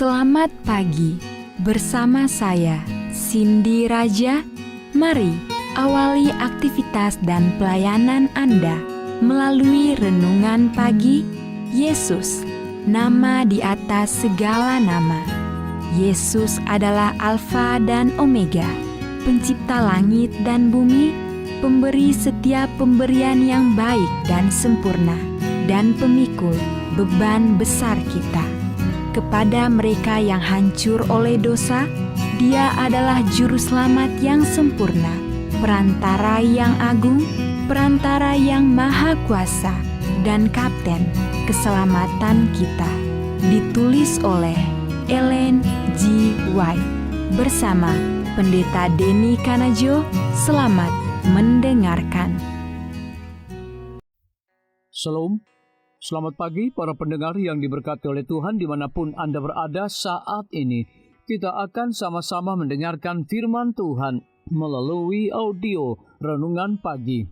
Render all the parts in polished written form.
Selamat pagi, bersama saya, Cindy Raja. Mari awali aktivitas dan pelayanan Anda melalui renungan pagi. Yesus, nama di atas segala nama. Yesus adalah Alfa dan Omega, pencipta langit dan bumi, pemberi setiap pemberian yang baik dan sempurna, dan pemikul beban besar kita. Kepada mereka yang hancur oleh dosa, Dia adalah juru selamat yang sempurna, perantara yang agung, perantara yang maha kuasa, dan kapten keselamatan kita. Ditulis oleh Ellen G. White bersama Pendeta Denny Kanajo. Selamat mendengarkan. Shalom. Selamat pagi para pendengar yang diberkati oleh Tuhan dimanapun Anda berada saat ini. Kita akan sama-sama mendengarkan firman Tuhan melalui audio Renungan Pagi.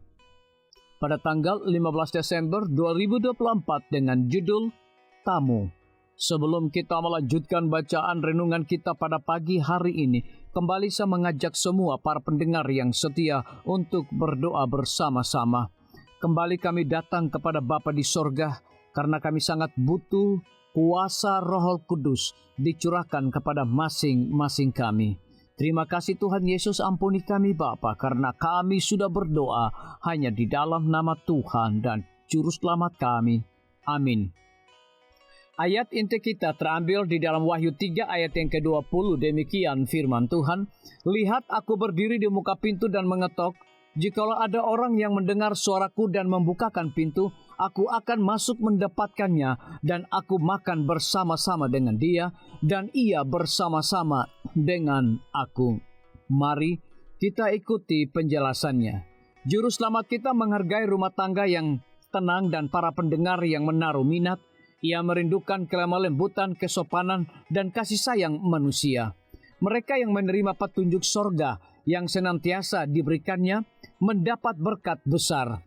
Pada tanggal 15 Desember 2024 dengan judul Tamu. Sebelum kita melanjutkan bacaan renungan kita pada pagi hari ini, kembali saya mengajak semua para pendengar yang setia untuk berdoa bersama-sama. Kembali kami datang kepada Bapa di sorga, karena kami sangat butuh kuasa Roh Kudus dicurahkan kepada masing-masing kami. Terima kasih Tuhan Yesus, ampuni kami Bapa, karena kami sudah berdoa hanya di dalam nama Tuhan dan Juru Selamat kami. Amin. Ayat inti kita terambil di dalam Wahyu 3 ayat yang ke-20, demikian firman Tuhan. Lihat, aku berdiri di muka pintu dan mengetok. Jikalau ada orang yang mendengar suaraku dan membukakan pintu, aku akan masuk mendapatkannya, dan aku makan bersama-sama dengan dia, dan ia bersama-sama dengan aku. Mari kita ikuti penjelasannya. Juru selamat kita menghargai rumah tangga yang tenang dan para pendengar yang menaruh minat. Ia merindukan kelemah lembutan, kesopanan, dan kasih sayang manusia. Mereka yang menerima petunjuk sorga yang senantiasa diberikannya mendapat berkat besar.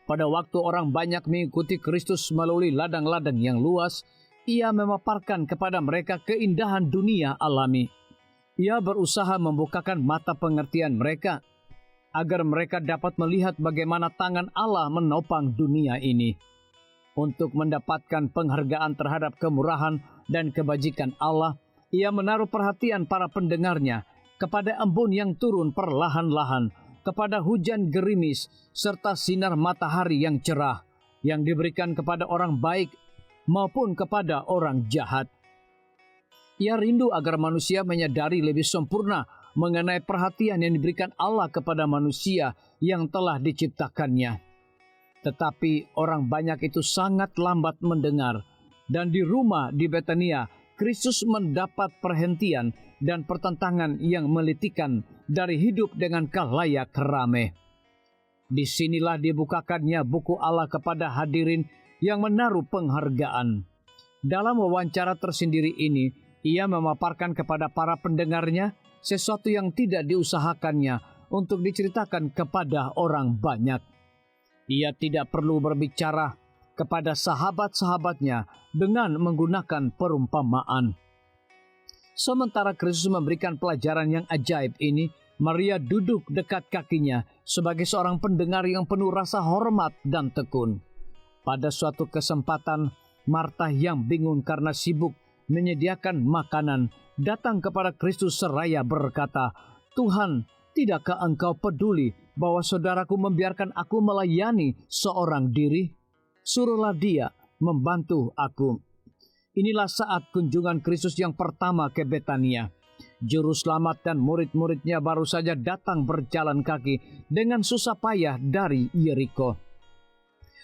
Pada waktu orang banyak mengikuti Kristus melalui ladang-ladang yang luas, ia memaparkan kepada mereka keindahan dunia alami. Ia berusaha membukakan mata pengertian mereka, agar mereka dapat melihat bagaimana tangan Allah menopang dunia ini. Untuk mendapatkan penghargaan terhadap kemurahan dan kebajikan Allah, ia menaruh perhatian para pendengarnya kepada embun yang turun perlahan-lahan, kepada hujan gerimis, serta sinar matahari yang cerah, yang diberikan kepada orang baik maupun kepada orang jahat. Ia rindu agar manusia menyadari lebih sempurna mengenai perhatian yang diberikan Allah kepada manusia yang telah diciptakannya. Tetapi orang banyak itu sangat lambat mendengar, dan di rumah di Betania, Kristus mendapat perhentian dan pertentangan yang melitikan dari hidup dengan khalayak ramai. Disinilah dibukakannya buku Allah kepada hadirin yang menaruh penghargaan. Dalam wawancara tersendiri ini, ia memaparkan kepada para pendengarnya sesuatu yang tidak diusahakannya untuk diceritakan kepada orang banyak. Ia tidak perlu berbicara kepada sahabat-sahabatnya dengan menggunakan perumpamaan. Sementara Kristus memberikan pelajaran yang ajaib ini, Maria duduk dekat kakinya sebagai seorang pendengar yang penuh rasa hormat dan tekun. Pada suatu kesempatan, Marta yang bingung karena sibuk menyediakan makanan datang kepada Kristus seraya berkata, "Tuhan, tidakkah engkau peduli bahwa saudaraku membiarkan aku melayani seorang diri? Suruhlah dia membantu aku." Inilah saat kunjungan Kristus yang pertama ke Betania. Juru selamat dan murid-muridnya baru saja datang berjalan kaki dengan susah payah dari Yeriko.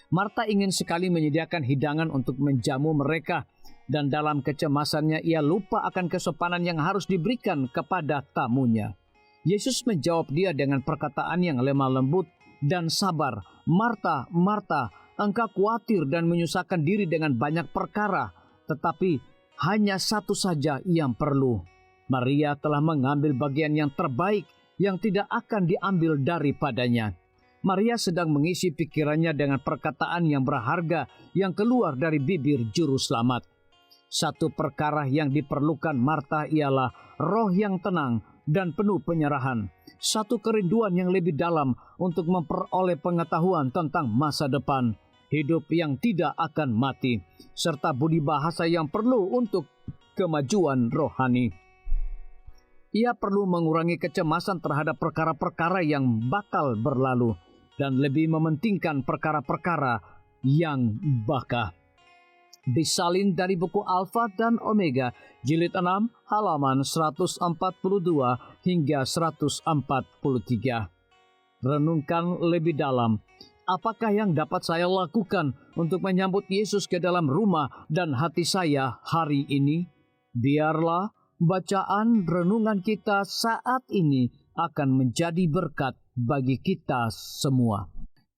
Marta ingin sekali menyediakan hidangan untuk menjamu mereka, dan dalam kecemasannya ia lupa akan kesopanan yang harus diberikan kepada tamunya. Yesus menjawab dia dengan perkataan yang lemah lembut dan sabar. "Marta, Marta, engkau khawatir dan menyusahkan diri dengan banyak perkara, tetapi hanya satu saja yang perlu. Maria telah mengambil bagian yang terbaik yang tidak akan diambil daripadanya." Maria sedang mengisi pikirannya dengan perkataan yang berharga yang keluar dari bibir Juru Selamat. Satu perkara yang diperlukan Marta ialah roh yang tenang dan penuh penyerahan. Satu kerinduan yang lebih dalam untuk memperoleh pengetahuan tentang masa depan, hidup yang tidak akan mati, serta budi bahasa yang perlu untuk kemajuan rohani. Ia perlu mengurangi kecemasan terhadap perkara-perkara yang bakal berlalu dan lebih mementingkan perkara-perkara yang bakal. Disalin dari buku Alfa dan Omega, jilid 6, halaman 142 hingga 143. Renungkan lebih dalam, apakah yang dapat saya lakukan untuk menyambut Yesus ke dalam rumah dan hati saya hari ini? Biarlah bacaan renungan kita saat ini akan menjadi berkat bagi kita semua.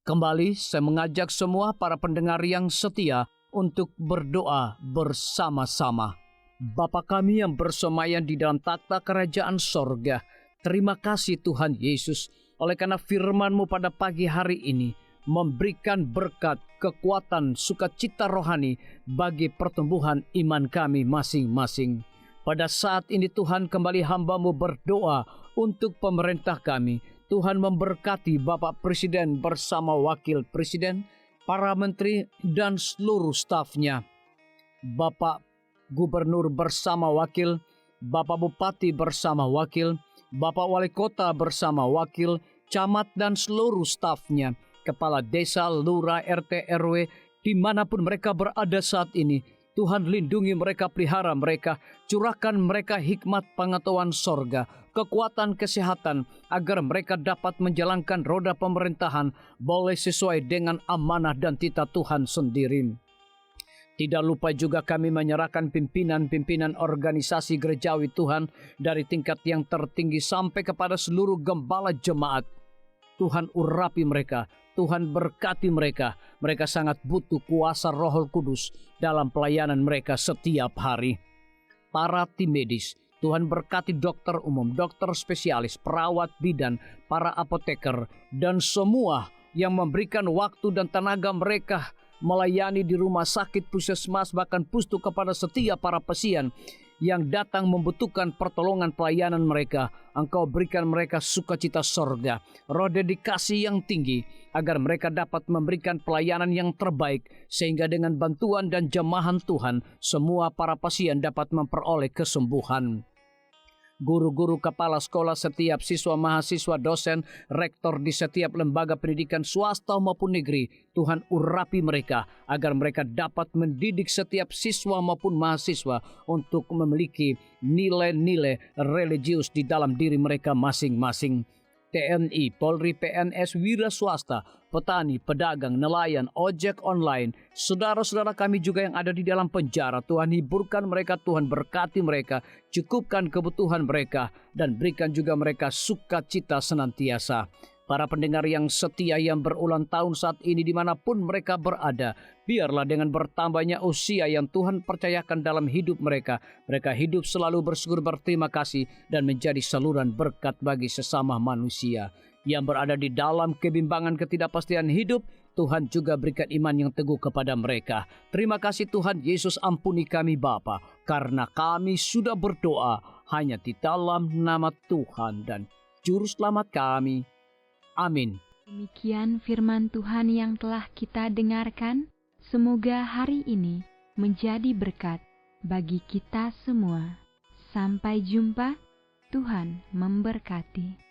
Kembali, saya mengajak semua para pendengar yang setia untuk berdoa bersama-sama. Bapa kami yang bersemayam di dalam takhta kerajaan sorga, terima kasih Tuhan Yesus, oleh karena firman-Mu pada pagi hari ini memberikan berkat, kekuatan, sukacita rohani bagi pertumbuhan iman kami masing-masing. Pada saat ini Tuhan, kembali hamba-Mu berdoa untuk pemerintah kami. Tuhan memberkati Bapak Presiden bersama Wakil Presiden, para menteri dan seluruh stafnya, Bapak Gubernur bersama wakil, Bapak Bupati bersama wakil, Bapak Wali Kota bersama wakil, camat dan seluruh stafnya, kepala desa, lurah, RT, RW, dimanapun mereka berada saat ini. Tuhan lindungi mereka, pelihara mereka, curahkan mereka hikmat pengetahuan sorga, kekuatan kesehatan, agar mereka dapat menjalankan roda pemerintahan boleh sesuai dengan amanah dan titah Tuhan sendiri. Tidak lupa juga kami menyerahkan pimpinan-pimpinan organisasi gerejawi Tuhan dari tingkat yang tertinggi sampai kepada seluruh gembala jemaat. Tuhan urapi mereka, Tuhan berkati mereka. Mereka sangat butuh kuasa Roh Kudus dalam pelayanan mereka setiap hari. Para tim medis, Tuhan berkati dokter umum, dokter spesialis, perawat bidan, para apoteker, dan semua yang memberikan waktu dan tenaga mereka melayani di rumah sakit, puskesmas, bahkan pustu kepada setiap para pasien yang datang membutuhkan pertolongan pelayanan mereka. Engkau berikan mereka sukacita sorga, roh dedikasi yang tinggi, agar mereka dapat memberikan pelayanan yang terbaik, sehingga dengan bantuan dan jamahan Tuhan, semua para pasien dapat memperoleh kesembuhan. Guru-guru, kepala sekolah, setiap siswa, mahasiswa, dosen, rektor di setiap lembaga pendidikan swasta maupun negeri, Tuhan urapi mereka agar mereka dapat mendidik setiap siswa maupun mahasiswa untuk memiliki nilai-nilai religius di dalam diri mereka masing-masing. TNI, Polri, PNS, wira swasta, petani, pedagang, nelayan, ojek online, saudara-saudara kami juga yang ada di dalam penjara, Tuhan hiburkan mereka, Tuhan berkati mereka, cukupkan kebutuhan mereka, dan berikan juga mereka sukacita senantiasa. Para pendengar yang setia yang berulang tahun saat ini dimanapun mereka berada, biarlah dengan bertambahnya usia yang Tuhan percayakan dalam hidup mereka, mereka hidup selalu bersyukur, berterima kasih, dan menjadi saluran berkat bagi sesama manusia. Yang berada di dalam kebimbangan ketidakpastian hidup, Tuhan juga berikan iman yang teguh kepada mereka. Terima kasih Tuhan Yesus, ampuni kami Bapa, karena kami sudah berdoa hanya di dalam nama Tuhan dan Juru Selamat kami. Amin. Demikian firman Tuhan yang telah kita dengarkan. Semoga hari ini menjadi berkat bagi kita semua. Sampai jumpa, Tuhan memberkati.